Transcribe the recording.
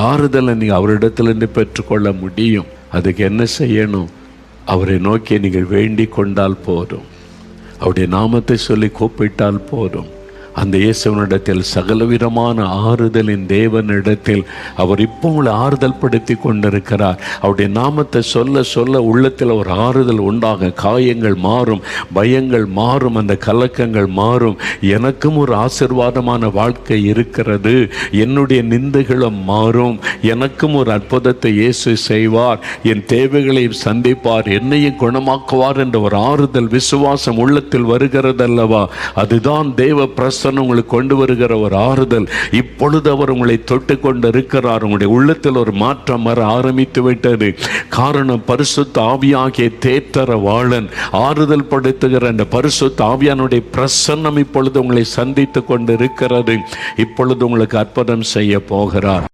ஆறுதலை நீங்கள் அவரிடத்திலிருந்து பெற்றுக்கொள்ள முடியும். அதுக்கு என்ன செய்யணும்? அவரை நோக்கி நீங்கள் வேண்டிக் கொண்டால் போதும். அவருடைய நாமத்தை சொல்லி கூப்பிட்டால் போதும். அந்த இயேசுவனிடத்தில் சகலவிதமான ஆறுதலின் தேவனிடத்தில் அவர் இப்போ உங்களை ஆறுதல் படுத்தி கொண்டிருக்கிறார். அவருடைய நாமத்தை சொல்ல சொல்ல உள்ளத்தில் ஒரு ஆறுதல் உண்டாக, காயங்கள் மாறும், பயங்கள் மாறும், அந்த கலக்கங்கள் மாறும். எனக்கும் ஒரு ஆசீர்வாதமான வாழ்க்கை இருக்கிறது, என்னுடைய நிந்தைகளும் மாறும், எனக்கும் ஒரு அற்புதத்தை இயேசு செய்வார், என் தேவைகளை சந்திப்பார், என்னையும் குணமாக்குவார் என்ற ஒரு ஆறுதல் விசுவாசம் உள்ளத்தில் வருகிறது அல்லவா? அதுதான் தேவ உங்களுக்கு கொண்டு வருகிற ஒரு ஆறுதல். இப்பொழுது அவர் உங்களை தொட்டு கொண்டு இருக்கிறார். உங்களுடைய உள்ளத்தில் ஒரு மாற்றம் வர ஆரம்பித்து விட்டது. காரணம், பரிசுத்த ஆவியாகிய தேற்றரவாளன், ஆறுதல் படுத்துகிற அந்த பரிசுத்த ஆவியானுடைய பிரசன்னம் இப்பொழுது உங்களை சந்தித்து கொண்டு இருக்கிறது. இப்பொழுது உங்களுக்கு அற்புதம் செய்ய போகிறார்.